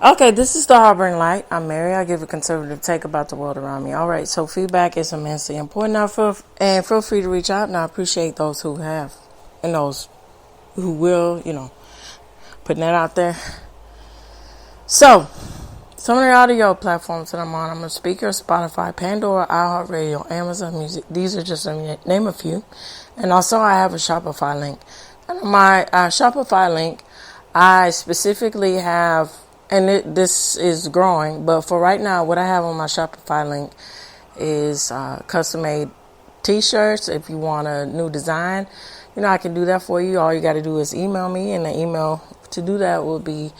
Okay, this is the Harboring Light. I'm Mary. I give a conservative take about the world around me. All right, so feedback is immensely important. And feel free to reach out. And I appreciate those who have and those who will, putting that out there. So, some of the audio platforms that I'm on, I'm a speaker, Spotify, Pandora, iHeartRadio, Amazon Music. These are just to name a few. And also I have a Shopify link. And on my Shopify link, I specifically have, and this is growing, but for right now, what I have on my Shopify link is custom-made t-shirts. If you want a new design, I can do that for you. All you got to do is email me, and the email to do that will be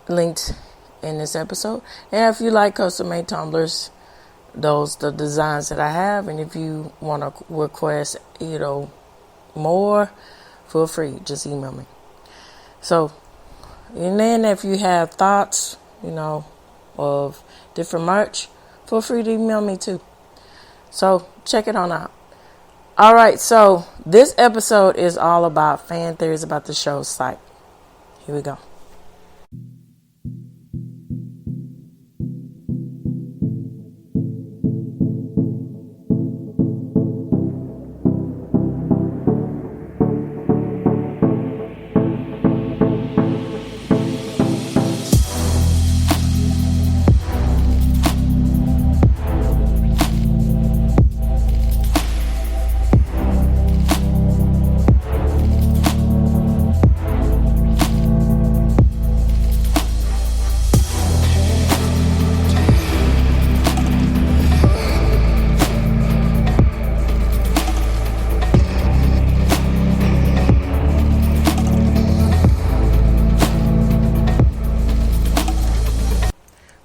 linked in this episode. And if you like custom-made tumblers, those the designs that I have, and if you want to request, more, feel free, just email me. So, and then if you have thoughts, of different merch, feel free to email me too. So, check it on out. All right, so this episode is all about fan theories about the show Psych. Here we go.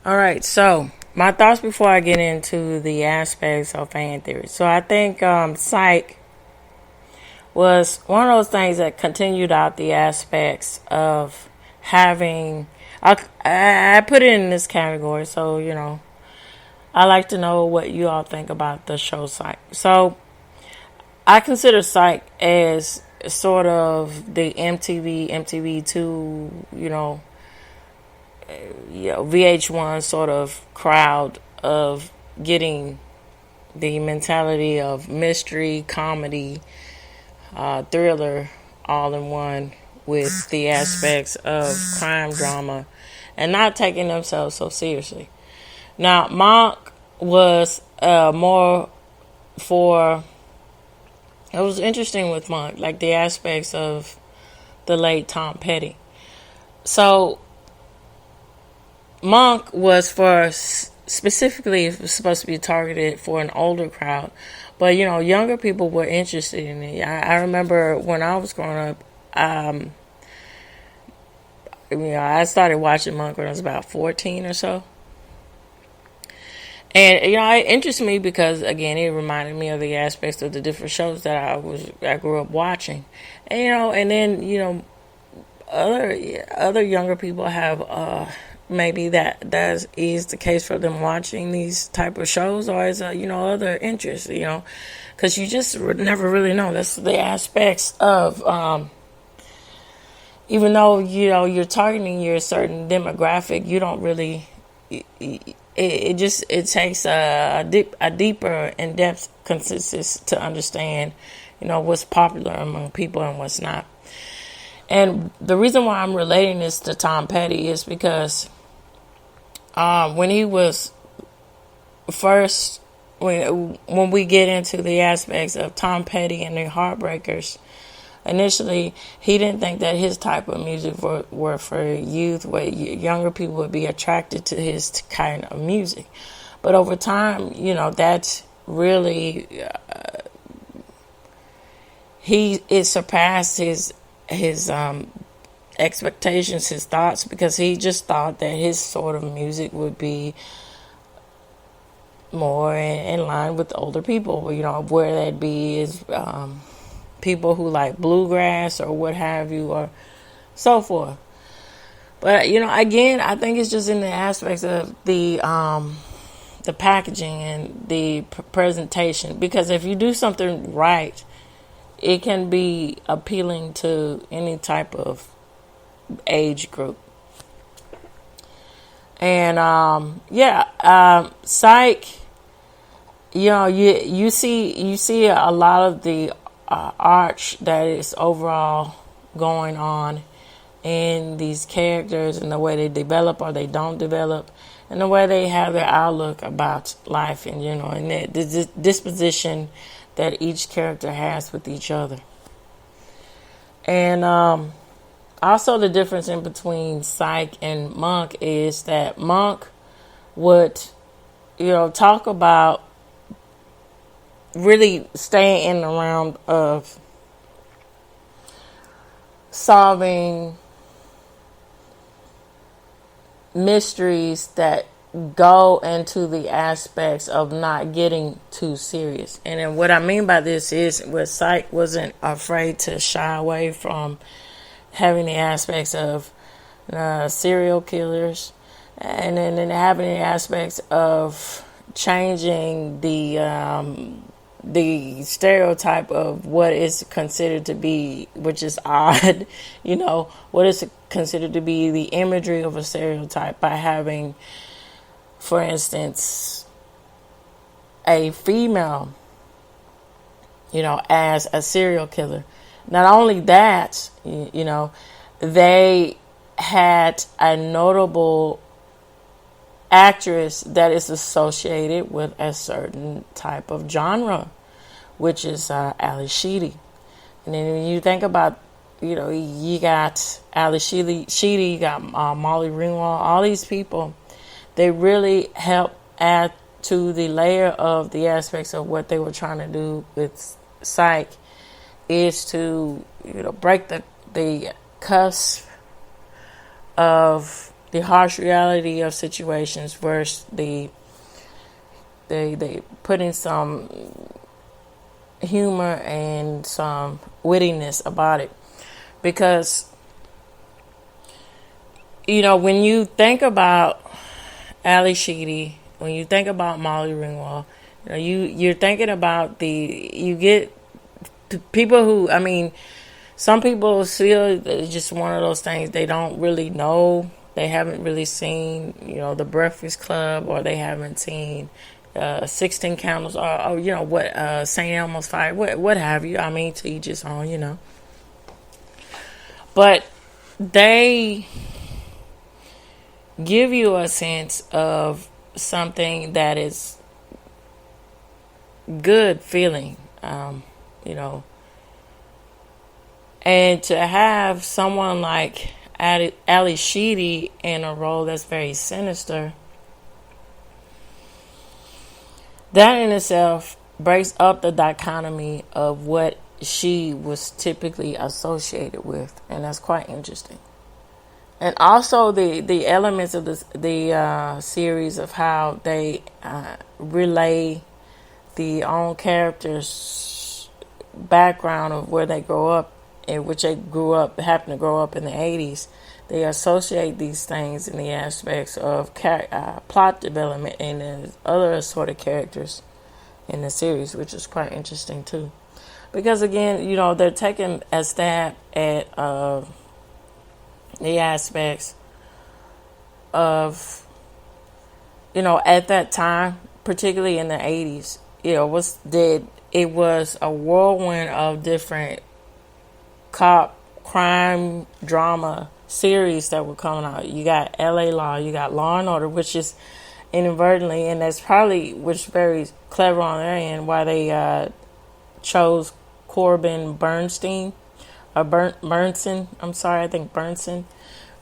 All right, so my thoughts before I get into the aspects of fan theory. So I think Psych was one of those things that continued out the aspects of having. I put it in this category, so I like to know what you all think about the show Psych. So I consider Psych as sort of the MTV2, VH1 sort of crowd of getting the mentality of mystery, comedy, thriller all in one with the aspects of crime drama and not taking themselves so seriously. Now, Monk was more for, it was interesting with Monk, like the aspects of the late Tom Petty. So, Monk was specifically, it was supposed to be targeted for an older crowd. But, younger people were interested in it. I remember when I was growing up, I started watching Monk when I was about 14 or so. And, it interested me because, again, it reminded me of the aspects of the different shows that I grew up watching. And, then, other younger people have, maybe that is the case for them watching these type of shows, or is other interests, because you just never really know. That's the aspects of even though you're targeting your certain demographic, you don't really. It takes a deeper in-depth consensus to understand what's popular among people and what's not. And the reason why I'm relating this to Tom Petty is because when he was first, when we get into the aspects of Tom Petty and the Heartbreakers, initially he didn't think that his type of music were for youth, where younger people would be attracted to his kind of music. But over time, that's really it surpassed his expectations, his thoughts, because he just thought that his sort of music would be more in line with older people, where that be is people who like bluegrass or what have you, or so forth. But again, I think it's just in the aspects of the packaging and the presentation, because if you do something right, it can be appealing to any type of age group. And Psych, you see a lot of the arch that is overall going on in these characters and the way they develop or they don't develop, and the way they have their outlook about life, and and the disposition that each character has with each other. And also the difference in between Psych and Monk is that Monk would talk about really staying in the realm of solving mysteries that go into the aspects of not getting too serious. And then what I mean by this is where Psych wasn't afraid to shy away from having the aspects of serial killers, and then having the aspects of changing the stereotype of what is considered to be, which is odd, what is considered to be the imagery of a stereotype, by having, for instance, a female, as a serial killer. Not only that, they had a notable actress that is associated with a certain type of genre, which is Ali Sheedy. And then when you think about, you got Ali Sheedy, you got Molly Ringwald, all these people, they really help add to the layer of the aspects of what they were trying to do with Psych, is to break the cusp of the harsh reality of situations versus they putting some humor and some wittiness about it. Because when you think about Ali Sheedy, when you think about Molly Ringwald, you're thinking about you get people who, some people feel it's just one of those things they don't really know. They haven't really seen, The Breakfast Club, or they haven't seen 16 Candles, or what, St. Elmo's Fire, what have you. To each his own, But they give you a sense of something that is good feeling, and to have someone like Ali Sheedy in a role that's very sinister, that in itself breaks up the dichotomy of what she was typically associated with, and that's quite interesting. And also the elements of the series of how they relay the own characters' background of where they grow up, in which they happened to grow up in the 80s. They associate these things in the aspects of plot development and other assorted characters in the series, which is quite interesting too. Because again, they're taking a stab at the aspects of, at that time, particularly in the 80s, it was a whirlwind of different cop crime drama series that were coming out. You got LA Law, you got Law and Order, which is inadvertently, and that's probably, which is very clever on their end, why they chose Corbin Bernstein, or Bernson, I think Bernson,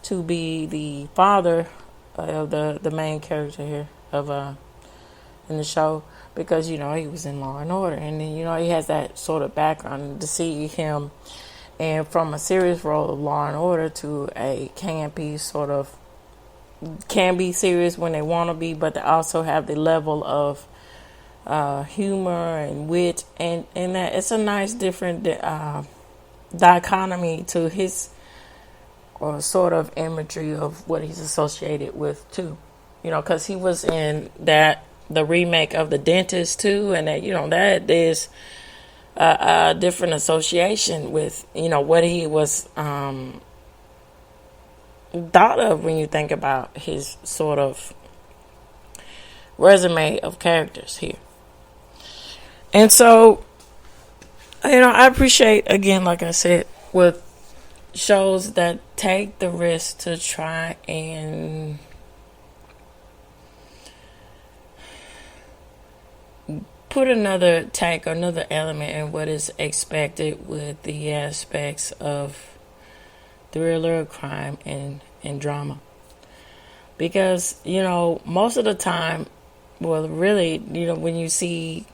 to be the father of the main character here in the show, because he was in Law and Order, and then he has that sort of background. To see him, and from a serious role of Law and Order to a campy sort of, can be serious when they want to be, but they also have the level of humor and wit, and that it's a nice different dichotomy to his or sort of imagery of what he's associated with too, because he was in the remake of The Dentist too, and that is a different association with what he was thought of when you think about his sort of resume of characters here. And so, I appreciate, again, like I said, with shows that take the risk to try and put another take or another element in what is expected with the aspects of thriller, crime, and drama. Because, most of the time, well, really, when you see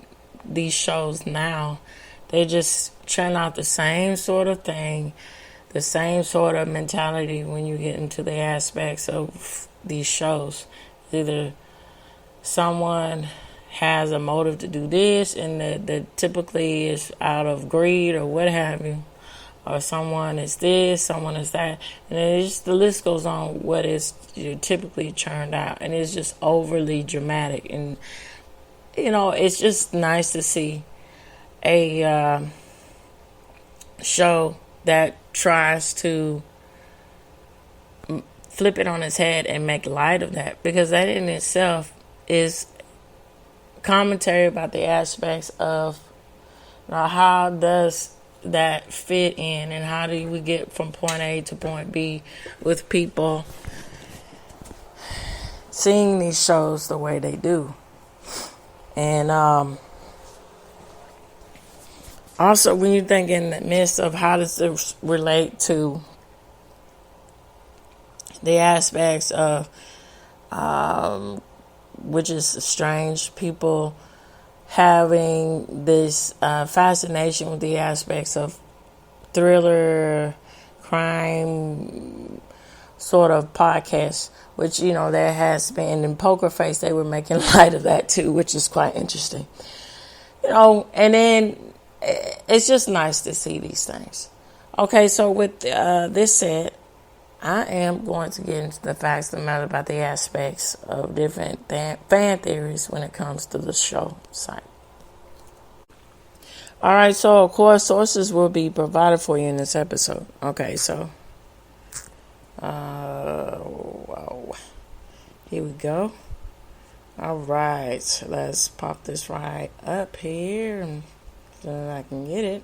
these shows now, they just churn out the same sort of thing, the same sort of mentality when you get into the aspects of these shows. Either someone has a motive to do this, and that typically is out of greed or what have you, or someone is this, someone is that, and the list goes on what is typically churned out, and it's just overly dramatic. And it's just nice to see a show that tries to flip it on its head and make light of that, because that in itself is commentary about the aspects of how does that fit in, and how do we get from point A to point B with people seeing these shows the way they do. And also, when you think in the midst of how does this relate to the aspects of which is strange, people having this fascination with the aspects of thriller, crime sort of podcasts, which, there has been in Poker Face, they were making light of that too, which is quite interesting. And then it's just nice to see these things. Okay, so with this said, I am going to get into the facts of the matter about the aspects of different fan theories when it comes to the show Psych. All right, so of course sources will be provided for you in this episode. Okay, so here we go. All right, let's pop this right up here so that I can get it.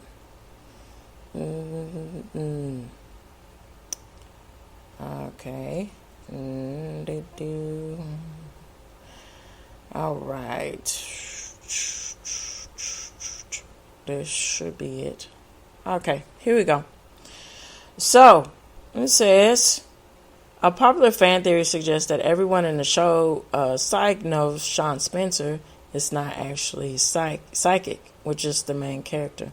Okay. All right. This should be it. Okay, here we go. So, it says, a popular fan theory suggests that everyone in the show Psych knows Sean Spencer is not actually psychic, which is the main character.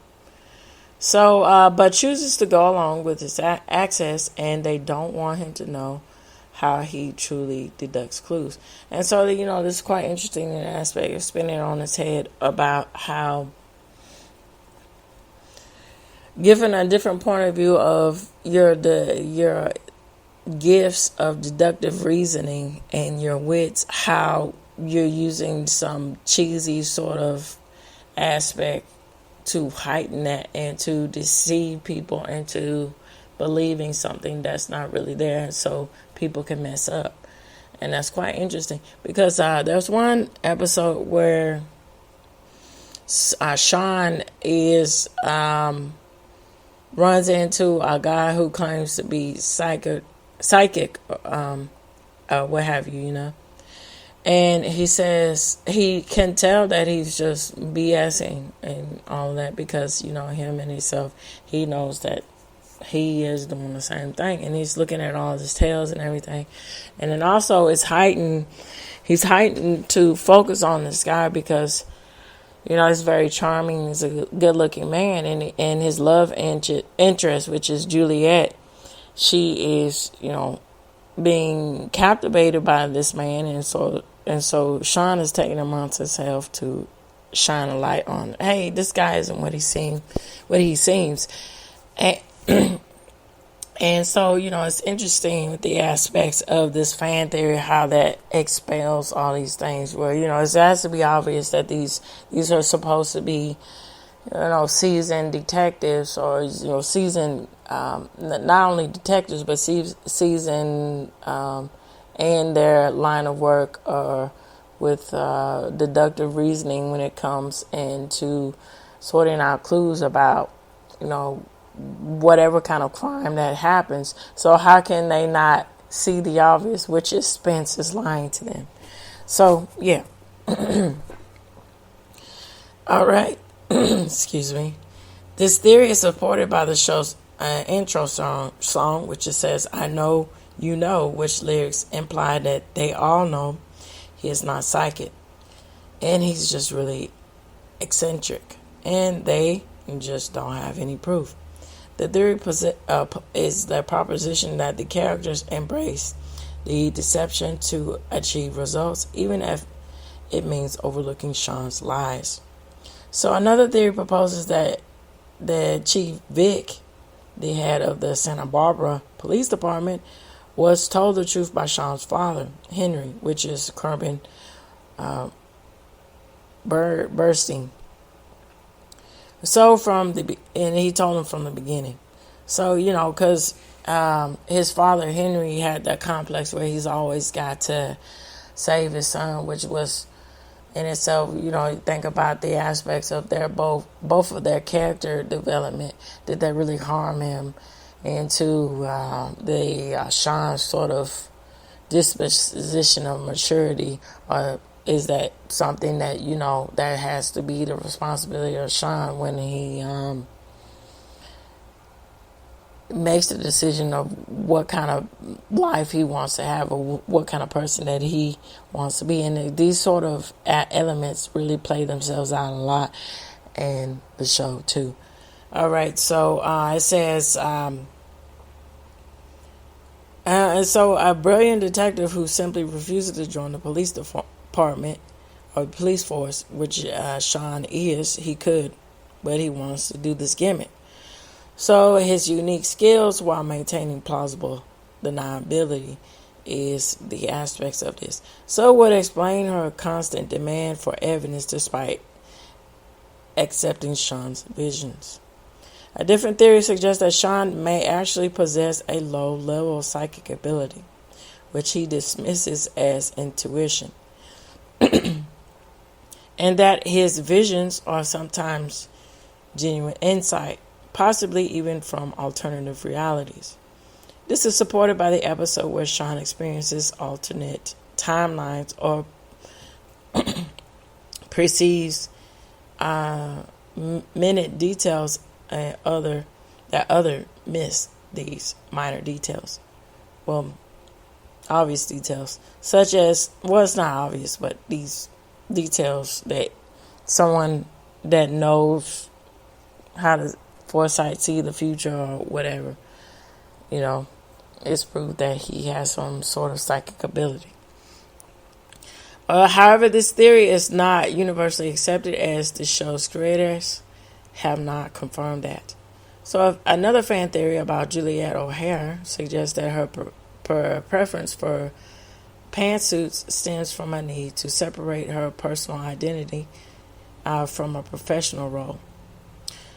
So, but chooses to go along with his access, and they don't want him to know how he truly deducts clues. And so, this is quite interesting in the aspect of spinning it on his head about how, given a different point of view of your gifts of deductive reasoning and your wits, how you're using some cheesy sort of aspect to heighten that and to deceive people into believing something that's not really there, so people can mess up. And that's quite interesting, because there's one episode where Sean is runs into a guy who claims to be psychic, what have you, And he says he can tell that he's just BSing and all that, because, him and himself, he knows that he is doing the same thing. And he's looking at all his tales and everything. And then also he's heightened to focus on this guy because, he's very charming. He's a good looking man. And his love interest, which is Juliet, she is, being captivated by this man. And so Sean is taking him onto himself to shine a light on, hey, this guy isn't what he seems. And so, it's interesting with the aspects of this fan theory, how that expels all these things where, it has to be obvious that these are supposed to be, seasoned detectives or, seasoned not only detectives but seasoned in their line of work or with deductive reasoning when it comes into sorting out clues about, whatever kind of crime that happens. So how can they not see the obvious, which is Spence is lying to them? So, yeah. All right. Excuse me. This theory is supported by the show's intro song, which it says, "I know you know," which lyrics imply that they all know he is not psychic. And he's just really eccentric. And they just don't have any proof. The theory is the proposition that the characters embrace the deception to achieve results, even if it means overlooking Sean's lies. So another theory proposes that the Chief Vic, the head of the Santa Barbara Police Department, was told the truth by Sean's father, Henry, which is Corbin Burstein. So and he told him from the beginning. So, because his father, Henry, had that complex where he's always got to save his son, which was in itself, think about the aspects of their both of their character development. Did that really harm him into the Sean's sort of disposition of maturity, or is that something that that has to be the responsibility of Sean when he makes the decision of what kind of life he wants to have, or what kind of person that he wants to be? And these sort of elements really play themselves out a lot in the show too. All right, so it says, and so a brilliant detective who simply refuses to join the police department or police force, which Sean is, he could, but he wants to do this gimmick. So his unique skills while maintaining plausible deniability is the aspects of this. So it would explain her constant demand for evidence despite accepting Sean's visions. A different theory suggests that Sean may actually possess a low-level psychic ability, which he dismisses as intuition, and that his visions are sometimes genuine insight, possibly even from alternative realities. This is supported by the episode where Sean experiences alternate timelines or perceives minute details that other miss these minor details. Well, obvious details, such as, well, it's not obvious, but these details that someone that knows how to foresight see the future or whatever, it's proof that he has some sort of psychic ability. However, this theory is not universally accepted, as the show's creators have not confirmed that. So another fan theory about Juliet O'Hare suggests that her preference for pantsuits stems from a need to separate her personal identity from a professional role,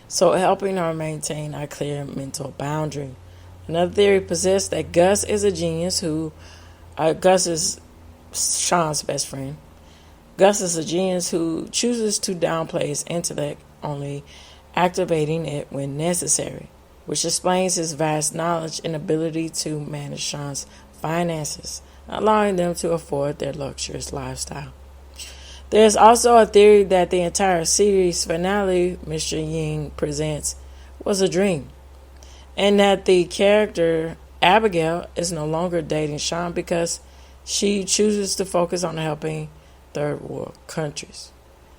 so helping her maintain a clear mental boundary. Another theory posits that Gus is a genius Gus is Sean's best friend. Gus is a genius who chooses to downplay his intellect, only activating it when necessary, which explains his vast knowledge and ability to manage Sean's finances, allowing them to afford their luxurious lifestyle. There's also a theory that the entire series finale Mr. Ying presents was a dream, and that the character Abigail is no longer dating Sean because she chooses to focus on helping third world countries.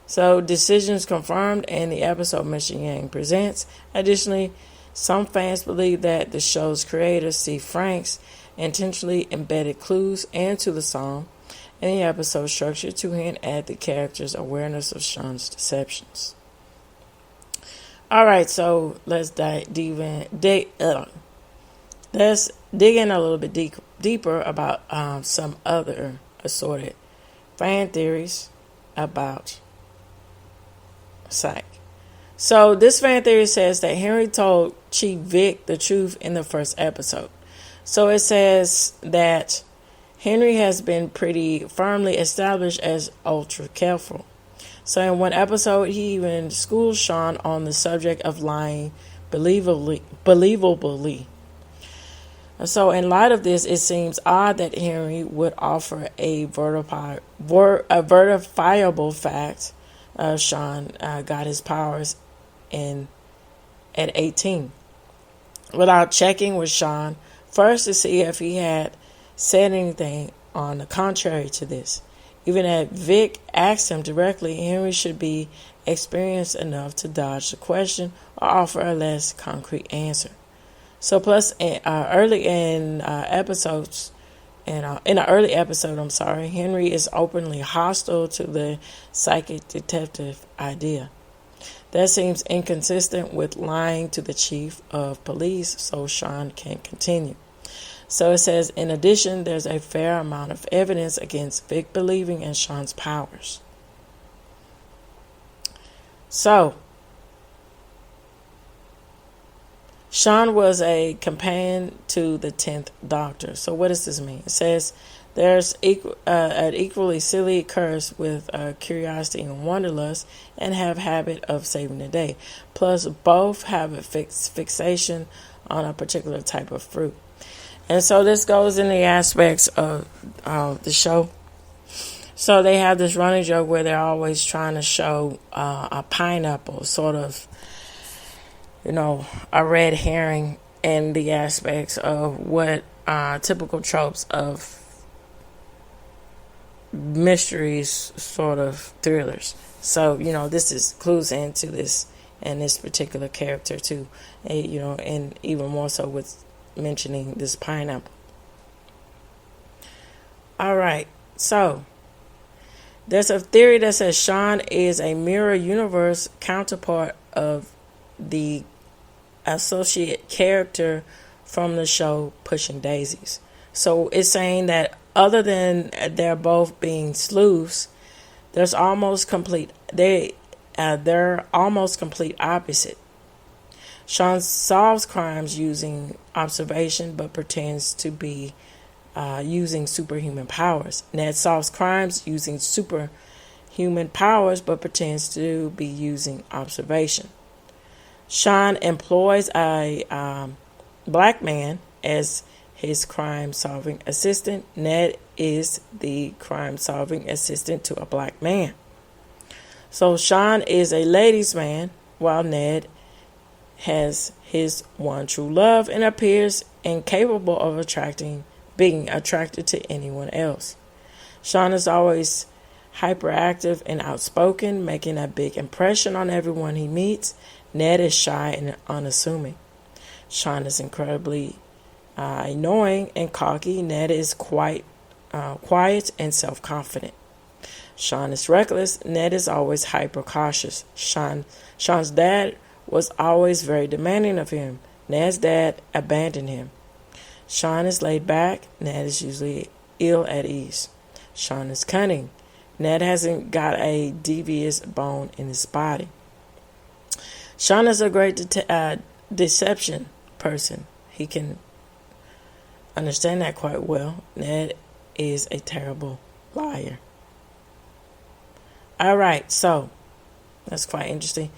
So, decisions confirmed in the episode Mr. Yang presents. Additionally, some fans believe that the show's creators see Frank's intentionally embedded clues into the song and the episode structure to hint at the character's awareness of Sean's deceptions. All right, so let's dig in a little bit deeper about some other assorted fan theories about Psych. So this fan theory says that Henry told Chief Vic the truth in the first episode. So it says that Henry has been pretty firmly established as ultra careful. So in one episode, he even schooled Sean on the subject of lying believably. So in light of this, it seems odd that Henry would offer a verifiable fact Sean got his powers at 18 without checking with Sean first to see if he had said anything on the contrary to this. Even if Vic asked him directly, Henry should be experienced enough to dodge the question or offer a less concrete answer. So plus early in episodes, in an early episode, Henry is openly hostile to the psychic detective idea. That seems inconsistent with lying to the chief of police so Sean can continue. So it says, in addition, there's a fair amount of evidence against Vic believing in Sean's powers. So, Sean was a companion to the 10th Doctor. So what does this mean? It says there's an equally silly curse with curiosity and wanderlust and have habit of saving the day. Plus, both have a fixation on a particular type of fruit. And so this goes in the aspects of the show. So they have this running joke where they're always trying to show a pineapple, sort of, a red herring in the aspects of what typical tropes of mysteries, sort of thrillers. So, this is clues into this and this particular character too, and even more so with mentioning this pineapple. All right, so there's a theory that says Sean is a mirror universe counterpart of the associate character from the show Pushing Daisies. So it's saying that other than they're both being sleuths, they're almost complete opposite. Sean solves crimes using observation but pretends to be using superhuman powers. Ned solves crimes using superhuman powers but pretends to be using observation. Sean employs a black man as his crime-solving assistant. Ned is the crime-solving assistant to a black man. So Sean is a ladies' man, while Ned has his one true love and appears incapable of being attracted to anyone else. Sean is always hyperactive and outspoken, making a big impression on everyone he meets. Ned is shy and unassuming. Sean is incredibly annoying and cocky. Ned is quite quiet and self-confident. Sean is reckless. Ned is always hyper-cautious. Sean's dad was always very demanding of him. Ned's dad abandoned him. Sean is laid back. Ned is usually ill at ease. Sean is cunning. Ned hasn't got a devious bone in his body. Sean is a great deception person. He can understand that quite well. Ned is a terrible liar. All right, so that's quite interesting.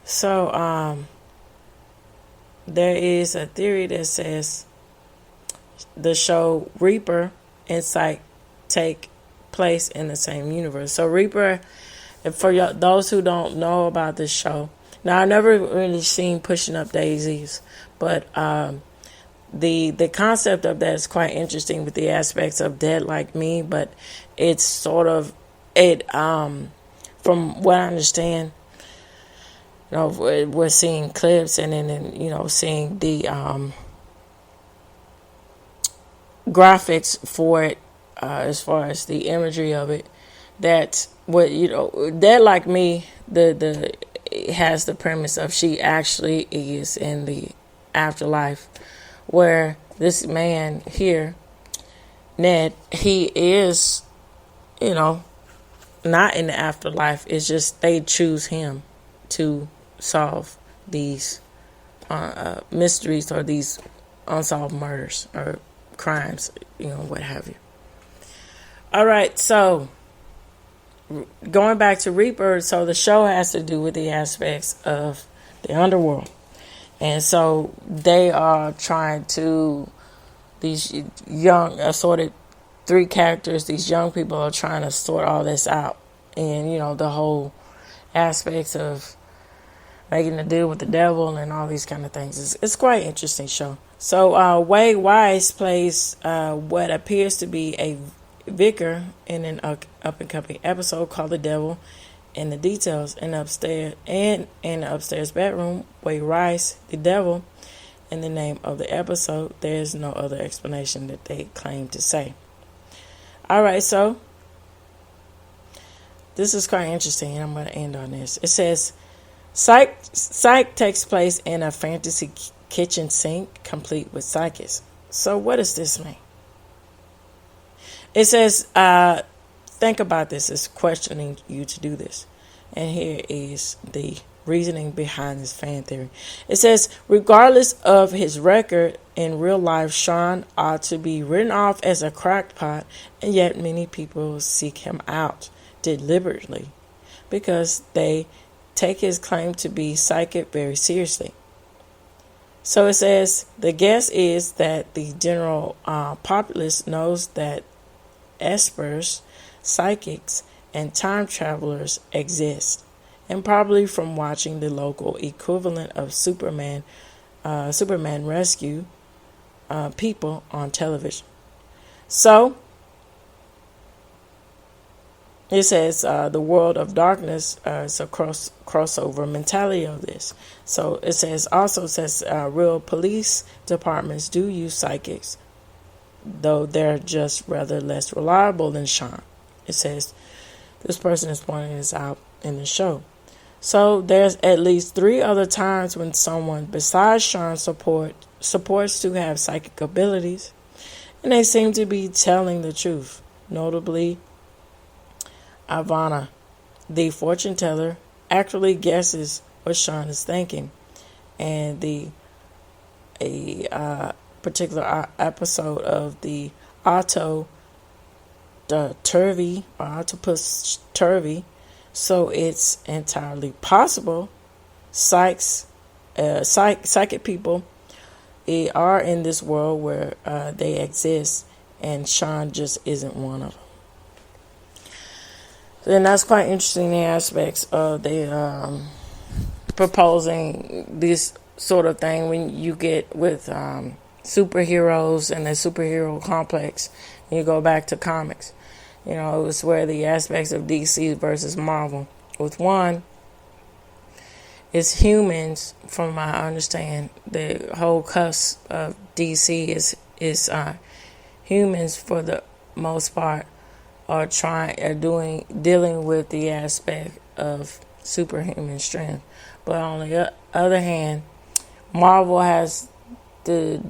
So there is a theory that says the show Reaper and Psych take place in the same universe. So Reaper, for those who don't know about this show, now I've never really seen Pushing Up Daisies, but the concept of that is quite interesting with the aspects of Dead Like Me, but it's sort of from what I understand, we're seeing clips and then seeing the graphics for it, as far as the imagery of it. That Dead Like Me, the it has the premise of she actually is in the afterlife, where this man here, Ned, he is, not in the afterlife. It's just they choose him to solve these mysteries or these unsolved murders or crimes, what have you. All right, so going back to Rebirth, so the show has to do with the aspects of the underworld. And so they are trying to, these young, assorted 3 characters, these young people are trying to sort all this out. And, the whole aspects of making a deal with the devil and all these kind of things. It's quite an interesting show. So Wade Wise plays what appears to be a vicar in an up-and-coming episode called The Devil in the Details. In the upstairs bedroom, Wade Rice, the devil, in the name of the episode. There's no other explanation that they claim to say. All right, so this is quite interesting, and I'm going to end on this. It says, Psych takes place in a fantasy kitchen sink complete with psychics. So what does this mean? It says, think about this. It's questioning you to do this. And here is the reasoning behind this fan theory. It says, regardless of his record in real life, Sean ought to be written off as a crackpot, and yet many people seek him out deliberately because they take his claim to be psychic very seriously. So it says, the guess is that the general populace knows that espers, psychics, and time travelers exist, and probably from watching the local equivalent of Superman rescue people on television. So it says the world of darkness is a crossover mentality of this. So it says real police departments do use psychics, though they're just rather less reliable than Sean. It says this person is pointing this out in the show. So there's at least 3 other times when someone besides Sean supports to have psychic abilities, and they seem to be telling the truth. Notably, Ivana, the fortune teller, actually guesses what Sean is thinking, and a particular episode of the Octopus Turvy. So it's entirely possible psychic people are in this world where they exist, and Sean just isn't one of them. And that's quite interesting, the aspects of the proposing this sort of thing when you get with superheroes and the superhero complex, and you go back to comics. It was where the aspects of DC versus Marvel. With one, it's humans, from my understand. The whole cusp of DC is humans for the most part are dealing with the aspect of superhuman strength. But on the other hand, Marvel has the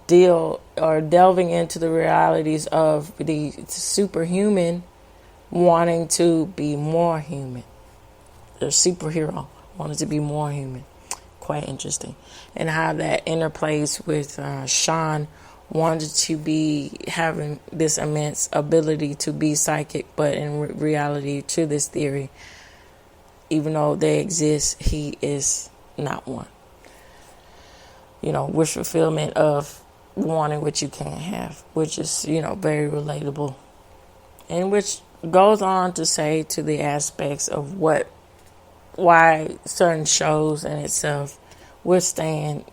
deal or delving into the realities of the superhuman wanting to be more human. The superhero wanted to be more human. Quite interesting. And how that interplays with Sean wanted to be having this immense ability to be psychic, but in reality, to this theory, even though they exist, he is not one. Wish fulfillment of wanting what you can't have, which is, very relatable. And which goes on to say to the aspects of why certain shows in itself withstand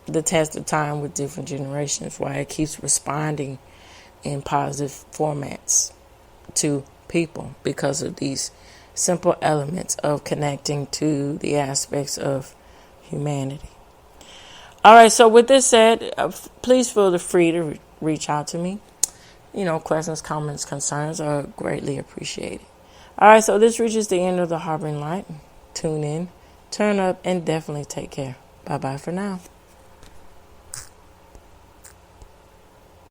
the test of time with different generations, why it keeps responding in positive formats to people because of these simple elements of connecting to the aspects of humanity. All right, so with this said, please feel free to reach out to me. Questions, comments, concerns are greatly appreciated. All right, so this reaches the end of the Harboring Light. Tune in, turn up, and definitely take care. Bye-bye for now.